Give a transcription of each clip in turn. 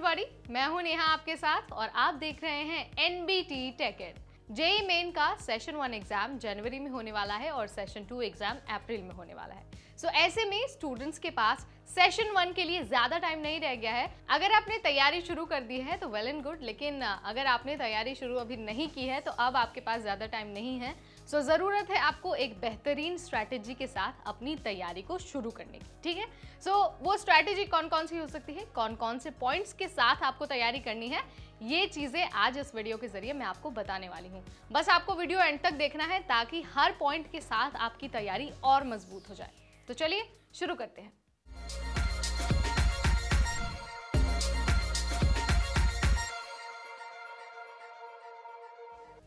Worry, मैं हूं नेहा आपके साथ और आप देख रहे हैं NBT tech ed. JEE Main का सेशन 1 एग्जाम जनवरी में होने वाला है और सेशन 2 एग्जाम अप्रैल में होने वाला है। ऐसे में स्टूडेंट्स के पास सेशन 1 के लिए ज्यादा टाइम नहीं रह गया है। अगर आपने तैयारी शुरू कर दी है तो वेल एंड गुड, लेकिन अगर आपने तैयारी शुरू अभी नहीं की है तो अब आपके पास ज्यादा टाइम नहीं है। जरूरत है आपको एक बेहतरीन स्ट्रैटेजी के साथ अपनी तैयारी को शुरू करने की। ठीक है, वो स्ट्रैटेजी कौन कौन सी हो सकती है, कौन कौन से पॉइंट्स के साथ आपको तैयारी करनी है, ये चीजें आज इस वीडियो के जरिए मैं आपको बताने वाली हूँ। बस आपको वीडियो एंड तक देखना है ताकि हर पॉइंट के साथ आपकी तैयारी और मजबूत हो जाए। तो चलिए शुरू करते हैं।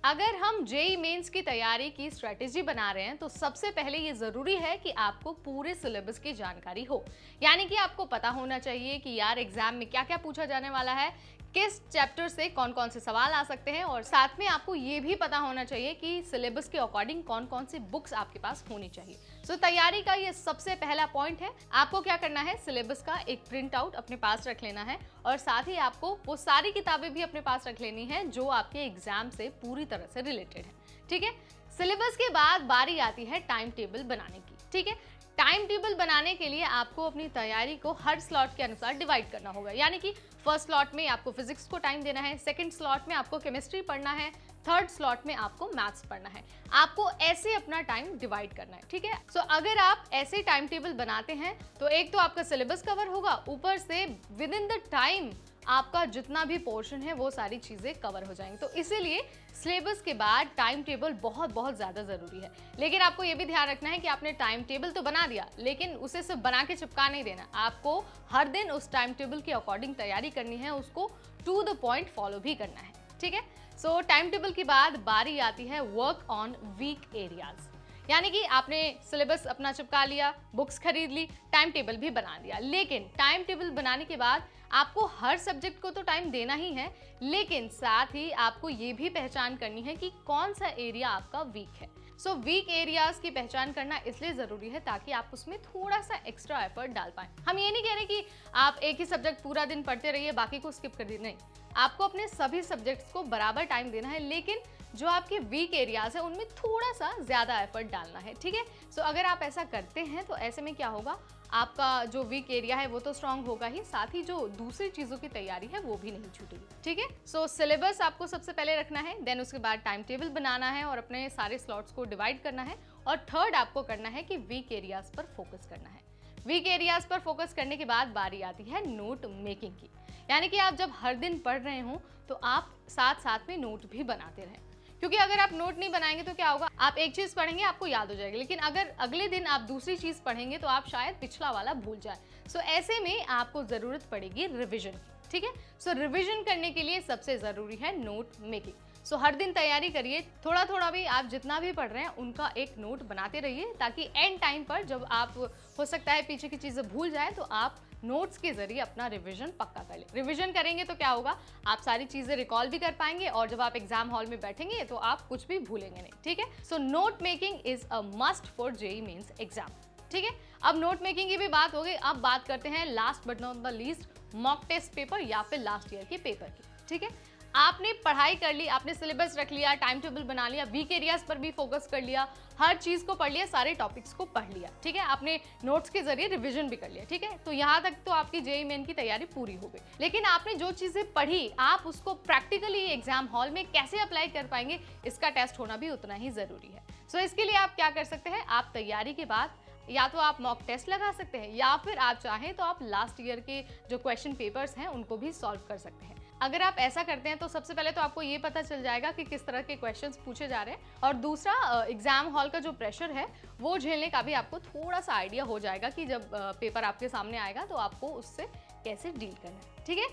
अगर हम जेई मेंस की तैयारी की स्ट्रेटेजी बना रहे हैं तो सबसे पहले ये जरूरी है कि आपको पूरे सिलेबस की जानकारी हो। यानी कि आपको पता होना चाहिए कि यार एग्जाम में क्या क्या पूछा जाने वाला है, किस चैप्टर से कौन कौन से सवाल आ सकते हैं, और साथ में आपको ये भी पता होना चाहिए कि सिलेबस के अकॉर्डिंग कौन कौन सी बुक्स आपके पास होनी चाहिए। तैयारी का ये सबसे पहला पॉइंट है। आपको क्या करना है, सिलेबस का एक प्रिंट आउट अपने पास रख लेना है और साथ ही आपको वो सारी किताबें भी अपने पास रख लेनी है जो आपके एग्जाम से पूरी तरह से रिलेटेड है। ठीक है, सिलेबस के बाद बारी आती है टाइम टेबल बनाने की। ठीक है, टाइम टेबल बनाने के लिए आपको अपनी तैयारी को हर स्लॉट के अनुसार डिवाइड करना होगा। यानी कि फर्स्ट स्लॉट में आपको फिजिक्स को टाइम देना है, सेकंड स्लॉट में आपको केमिस्ट्री पढ़ना है, थर्ड स्लॉट में आपको मैथ्स पढ़ना है। आपको ऐसे अपना टाइम डिवाइड करना है। ठीक है, अगर आप ऐसे टाइम टेबल बनाते हैं तो एक तो आपका सिलेबस कवर होगा, ऊपर से विद इन द टाइम आपका जितना भी पोर्शन है वो सारी चीजें कवर हो जाएंगी। तो इसीलिए सिलेबस के बाद टाइम टेबल बहुत बहुत ज्यादा जरूरी है। लेकिन आपको ये भी ध्यान रखना है कि आपने टाइम टेबल तो बना दिया, लेकिन उसे सिर्फ बना के चिपका नहीं देना। आपको हर दिन उस टाइम टेबल के अकॉर्डिंग तैयारी करनी है, उसको टू द पॉइंट फॉलो भी करना है। ठीक है, टाइम टेबल के बाद बारी आती है वर्क ऑन वीक एरियाज। यानी कि आपने सिलेबस अपना चिपका लिया, बुक्स खरीद ली, टाइम टेबल भी बना दिया, लेकिन टाइम टेबल बनाने के बाद आपको हर सब्जेक्ट को तो टाइम देना ही है, लेकिन साथ ही आपको ये भी पहचान करनी है कि कौन सा एरिया आपका वीक है। वीक एरियाज की पहचान करना इसलिए जरूरी है ताकि आप उसमें थोड़ा सा एक्स्ट्रा एफर्ट डाल पाएं। हम ये नहीं कह रहे कि आप एक ही सब्जेक्ट पूरा दिन पढ़ते रहिए, बाकी को स्किप कर दीजिए, नहीं। आपको अपने सभी सब्जेक्ट्स को बराबर टाइम देना है, लेकिन जो आपके वीक एरियाज है उनमें थोड़ा सा ज्यादा एफर्ट डालना है। ठीक है, अगर आप ऐसा करते हैं तो ऐसे में क्या होगा, आपका जो वीक एरिया है वो तो स्ट्रांग होगा ही, साथ ही जो दूसरी चीजों की तैयारी है वो भी नहीं छूटेगी। ठीक है, सिलेबस आपको सबसे पहले रखना है, देन उसके बाद टाइम टेबल बनाना है और अपने सारे स्लॉट्स को डिवाइड करना है, और थर्ड आपको करना है कि वीक एरियाज पर फोकस करना है। वीक एरियाज पर फोकस करने के बाद बारी आती है नोट मेकिंग की। यानी कि आप जब हर दिन पढ़ रहे हो तो आप साथ साथ में नोट भी बनाते रहें, क्योंकि अगर आप नोट नहीं बनाएंगे तो क्या होगा, आप एक चीज पढ़ेंगे आपको याद हो जाएगी, लेकिन अगर अगले दिन आप दूसरी चीज पढ़ेंगे तो आप शायद पिछला वाला भूल जाए। ऐसे में आपको जरूरत पड़ेगी रिवीजन की। ठीक है, रिवीजन करने के लिए सबसे जरूरी है नोट मेकिंग। हर दिन तैयारी करिए, थोड़ा थोड़ा भी आप जितना भी पढ़ रहे हैं उनका एक नोट बनाते रहिए, ताकि एंड टाइम पर जब आप हो सकता है पीछे की चीजें भूल जाए तो आप नोट्स के जरिए अपना रिवीजन पक्का कर ले। रिवीजन करेंगे तो क्या होगा, आप सारी चीजें रिकॉल भी कर पाएंगे और जब आप एग्जाम हॉल में बैठेंगे तो आप कुछ भी भूलेंगे नहीं। ठीक है, note making is a must for JEE Mains exam. ठीक है, अब नोट मेकिंग की भी बात हो गई, अब बात करते हैं last but not the least mock test paper या फिर लास्ट ईयर के पेपर की। ठीक है, आपने पढ़ाई कर ली, आपने सिलेबस रख लिया, टाइम टेबल बना लिया, वीक एरियाज पर भी फोकस कर लिया, हर चीज को पढ़ लिया, सारे टॉपिक्स को पढ़ लिया। ठीक है, आपने नोट्स के जरिए रिवीजन भी कर लिया। ठीक है, तो यहाँ तक तो आपकी जेईई मेन की तैयारी पूरी हो गई, लेकिन आपने जो चीजें पढ़ी आप उसको प्रैक्टिकली एग्जाम हॉल में कैसे अप्लाई कर पाएंगे, इसका टेस्ट होना भी उतना ही जरूरी है। इसके लिए आप क्या कर सकते हैं, आप तैयारी के बाद या तो आप मॉक टेस्ट लगा सकते हैं, या फिर आप चाहें तो आप लास्ट ईयर के जो क्वेश्चन पेपर्स हैं उनको भी सॉल्व कर सकते हैं। अगर आप ऐसा करते हैं तो सबसे पहले तो आपको ये पता चल जाएगा कि किस तरह के क्वेश्चंस पूछे जा रहे हैं, और दूसरा एग्जाम हॉल का जो प्रेशर है वो झेलने का भी आपको थोड़ा सा आइडिया हो जाएगा कि जब पेपर आपके सामने आएगा तो आपको उससे कैसे डील करना है। ठीक है,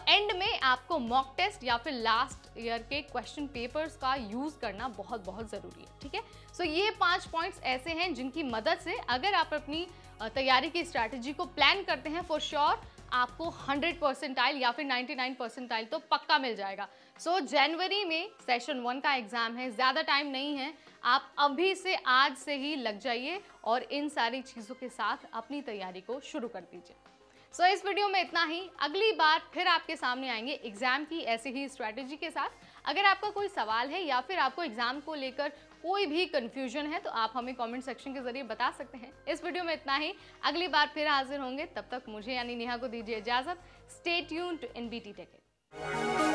एंड में आपको मॉक टेस्ट या फिर लास्ट ईयर के क्वेश्चन पेपर्स का यूज करना बहुत बहुत जरूरी है। ठीक है, ये 5 पॉइंट्स ऐसे हैं जिनकी मदद से अगर आप अपनी तैयारी की स्ट्रैटेजी को प्लान करते हैं, फॉर श्योर आपको 100 परसेंटाइल या फिर 99 परसेंटाइल तो पक्का मिल जाएगा। जनवरी में सेशन 1 का एग्जाम है, ज्यादा टाइम नहीं है, आप अभी से आज से ही लग जाइए और इन सारी चीजों के साथ अपनी तैयारी को शुरू कर दीजिए। सो इस वीडियो में इतना ही। अगली बार फिर आपके सामने आएंगे एग्जाम की ऐसी ही स्ट्रैटेजी के साथ। अगर आपका कोई सवाल है या फिर आपको एग्जाम को लेकर कोई भी कंफ्यूजन है तो आप हमें कमेंट सेक्शन के जरिए बता सकते हैं। इस वीडियो में इतना ही, अगली बार फिर हाजिर होंगे। तब तक मुझे यानी नेहा को दीजिए इजाजत। Stay tuned to NBT take.